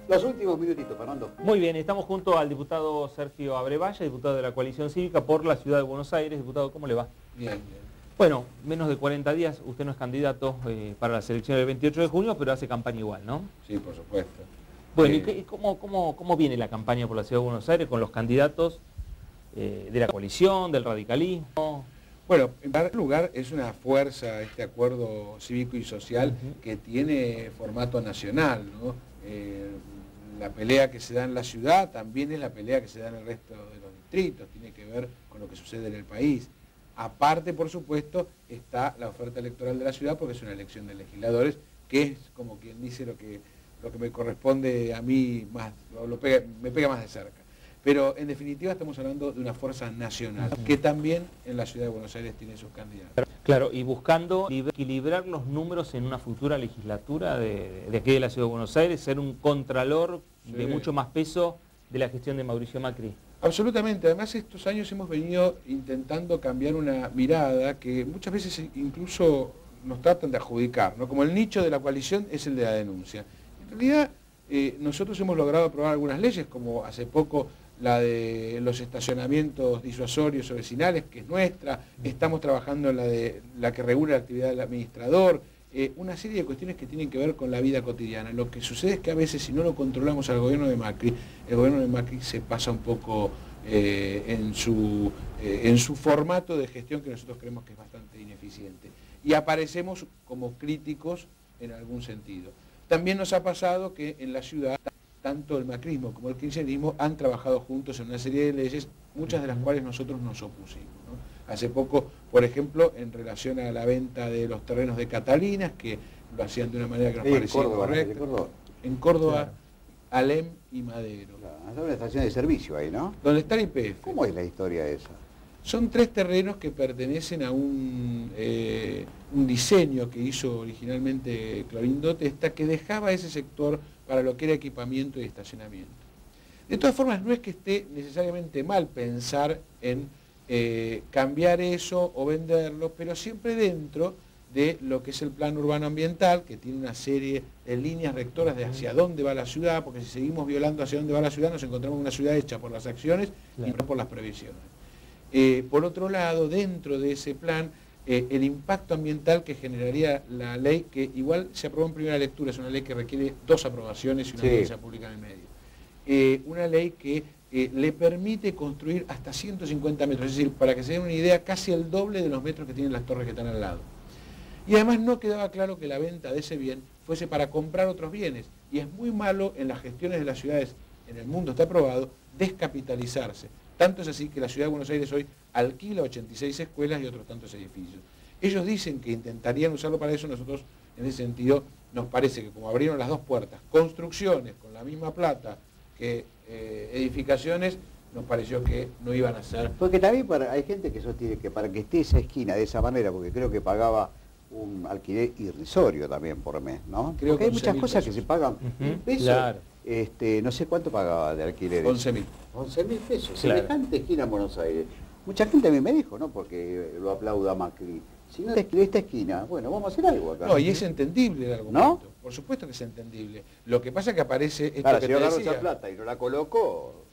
Los últimos minutitos, Fernando. Muy bien, estamos junto al diputado Sergio Abrevaya, diputado de la Coalición Cívica por la Ciudad de Buenos Aires. Diputado, ¿cómo le va? Bien, bien. Bueno, menos de 40 días, usted no es candidato para la selección del 28 de junio, pero hace campaña igual, ¿no? Sí, por supuesto. Bueno, ¿y cómo viene la campaña por la Ciudad de Buenos Aires con los candidatos de la coalición, del radicalismo? Bueno, en primer lugar es una fuerza este acuerdo cívico y social que tiene formato nacional, ¿no? La pelea que se da en la ciudad también es la pelea que se da en el resto de los distritos, tiene que ver con lo que sucede en el país. Aparte, por supuesto, está la oferta electoral de la ciudad porque es una elección de legisladores, que es como quien dice lo que me corresponde a mí más, me pega más de cerca. Pero en definitiva estamos hablando de una fuerza nacional, que también en la ciudad de Buenos Aires tiene sus candidatos. Claro, y buscando equilibrar los números en una futura legislatura de aquí de la ciudad de Buenos Aires, ser un contralor de mucho más peso de la gestión de Mauricio Macri. Absolutamente, además estos años hemos venido intentando cambiar una mirada que muchas veces incluso nos tratan de adjudicar, ¿no? Como el nicho de la coalición es el de la denuncia. En realidad nosotros hemos logrado aprobar algunas leyes, como hace poco la de los estacionamientos disuasorios o vecinales, que es nuestra, estamos trabajando en la que regula la actividad del administrador, una serie de cuestiones que tienen que ver con la vida cotidiana. Lo que sucede es que a veces si no lo controlamos al gobierno de Macri, el gobierno de Macri se pasa un poco en su formato de gestión que nosotros creemos que es bastante ineficiente. Y aparecemos como críticos en algún sentido. También nos ha pasado que en la ciudad tanto el macrismo como el kirchnerismo han trabajado juntos en una serie de leyes, muchas de las cuales nosotros nos opusimos, ¿no? Hace poco, por ejemplo, en relación a la venta de los terrenos de Catalinas, que lo hacían de una manera que nos parecía correcta. En Córdoba, claro. Alem y Madero. Claro, es una estación de servicio ahí, ¿no? Donde está el YPF. ¿Cómo es la historia esa? Son 3 terrenos que pertenecen a un diseño que hizo originalmente Clorindo Testa, que dejaba ese sector para lo que era equipamiento y estacionamiento. De todas formas, no es que esté necesariamente mal pensar en cambiar eso o venderlo, pero siempre dentro de lo que es el plan urbano ambiental, que tiene una serie de líneas rectoras de hacia dónde va la ciudad, porque si seguimos violando hacia dónde va la ciudad, nos encontramos una ciudad hecha por las acciones y no por las previsiones. Por otro lado, dentro de ese plan, el impacto ambiental que generaría la ley, que igual se aprobó en primera lectura, es una ley que requiere 2 aprobaciones y una audiencia pública en el medio. Una ley que le permite construir hasta 150 metros, es decir, para que se den una idea, casi el doble de los metros que tienen las torres que están al lado. Y además no quedaba claro que la venta de ese bien fuese para comprar otros bienes, y es muy malo en las gestiones de las ciudades, en el mundo está aprobado, descapitalizarse. Tanto es así que la Ciudad de Buenos Aires hoy alquila 86 escuelas y otros tantos edificios. Ellos dicen que intentarían usarlo para eso, nosotros en ese sentido nos parece que como abrieron las 2 puertas, construcciones con la misma plata que edificaciones, nos pareció que no iban a ser. Porque también hay gente que sostiene que para que esté esa esquina de esa manera, porque creo que pagaba un alquiler irrisorio también por mes, ¿no? Creo porque hay muchas cosas que se pagan pesos. Claro. No sé cuánto pagaba de alquiler. 11.000. 11.000 pesos, claro. Semejante esquina en Buenos Aires. Mucha gente a mí me dijo, no porque lo aplauda Macri, sino de esta esquina, bueno, vamos a hacer algo acá. No, y es entendible el argumento, ¿no? Por supuesto que es entendible. Lo que pasa es que aparece esto claro, que si te agarró decía. esa plata y no la colocó,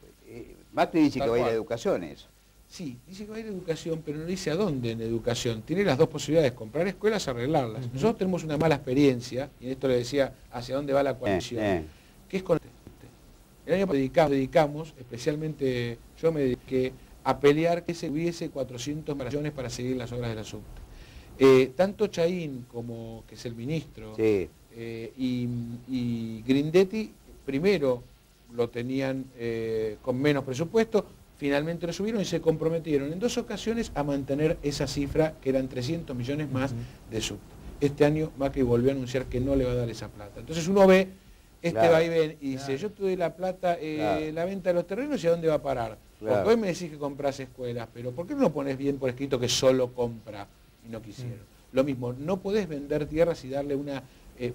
Macri dice que va a ir a educación eso. Sí, dice que va a ir a educación, pero no dice a dónde en educación. Tiene las 2 posibilidades, comprar escuelas, arreglarlas. Nosotros tenemos una mala experiencia, y en esto le decía hacia dónde va la coalición, que es con el año pasado dedicamos, especialmente yo me dediqué a pelear que se hubiese 400 millones para seguir las obras de la subte. Tanto Chaín como, que es el ministro, y Grindetti, primero lo tenían con menos presupuesto, finalmente lo subieron y se comprometieron en 2 ocasiones a mantener esa cifra, que eran 300 millones más de subte. Este año Macri volvió a anunciar que no le va a dar esa plata. Entonces uno ve vaivén y dice, yo te doy la plata, la venta de los terrenos, ¿y a dónde va a parar? Porque hoy me decís que compras escuelas, pero ¿por qué no lo pones bien por escrito que solo compra y no quisieron? Lo mismo, no podés vender tierras y darle una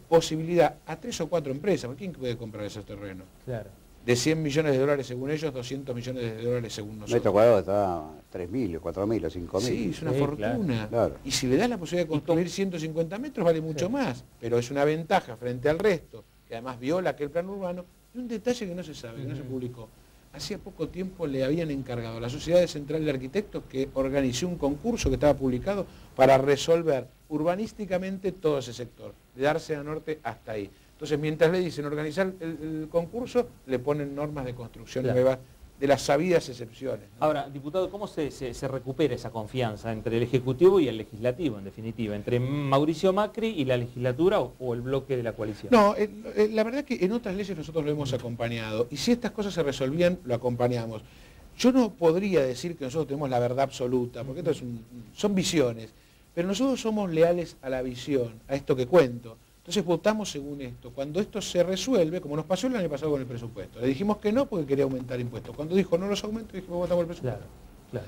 posibilidad a 3 o 4 empresas. ¿Quién puede comprar esos terrenos? Claro. De 100 millones de dólares según ellos, 200 millones de dólares según nosotros. Metro cuadrado está 3.000, 4.000 o 5.000. Sí, es una fortuna. Claro. Y si le das la posibilidad de construir 150 metros, vale mucho más. Pero es una ventaja frente al resto, que además viola aquel plan urbano, y un detalle que no se sabe, que no se publicó. Hacía poco tiempo le habían encargado a la Sociedad Central de Arquitectos que organizó un concurso que estaba publicado para resolver urbanísticamente todo ese sector, de Dársena Norte hasta ahí. Entonces, mientras le dicen organizar el concurso, le ponen normas de construcción nuevas, de las sabidas excepciones, ¿no? Ahora, diputado, ¿cómo se recupera esa confianza entre el Ejecutivo y el Legislativo, en definitiva? ¿Entre Mauricio Macri y la legislatura o el bloque de la coalición? No, la verdad que en otras leyes nosotros lo hemos acompañado, y si estas cosas se resolvían, lo acompañamos. Yo no podría decir que nosotros tenemos la verdad absoluta, porque esto son visiones, pero nosotros somos leales a la visión, a esto que cuento. Entonces votamos según esto. Cuando esto se resuelve, como nos pasó el año pasado con el presupuesto, le dijimos que no porque quería aumentar impuestos. Cuando dijo no los aumento, dijimos votamos el presupuesto. Claro.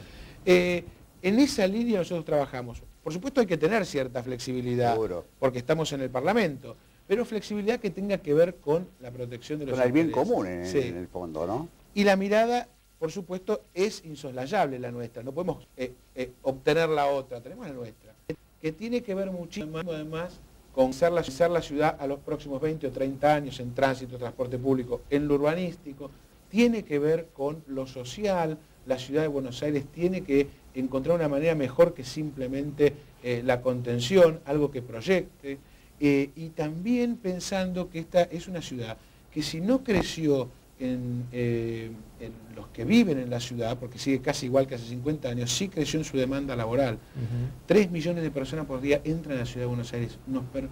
En esa línea nosotros trabajamos. Por supuesto hay que tener cierta flexibilidad, porque estamos en el Parlamento, pero flexibilidad que tenga que ver con la protección de los intereses. Con el bien común sí, en el fondo, ¿no? Y la mirada, por supuesto, es insoslayable la nuestra. No podemos obtener la otra, tenemos la nuestra. Que tiene que ver muchísimo además con ser la ciudad a los próximos 20 o 30 años en tránsito, transporte público, en lo urbanístico, tiene que ver con lo social. La ciudad de Buenos Aires tiene que encontrar una manera mejor que simplemente la contención, algo que proyecte, y también pensando que esta es una ciudad que si no creció en los que viven en la ciudad, porque sigue casi igual que hace 50 años, sí creció en su demanda laboral. 3 millones de personas por día entran a la ciudad de Buenos Aires.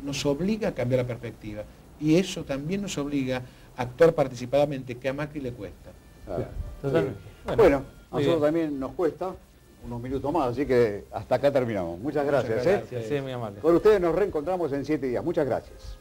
Nos obliga a cambiar la perspectiva. Y eso también nos obliga a actuar participadamente, que a Macri le cuesta. Claro. Totalmente. Bueno, a nosotros también nos cuesta unos minutos más, así que hasta acá terminamos. Muchas gracias. Muchas gracias, muy amable. Con ustedes nos reencontramos en 7 días. Muchas gracias.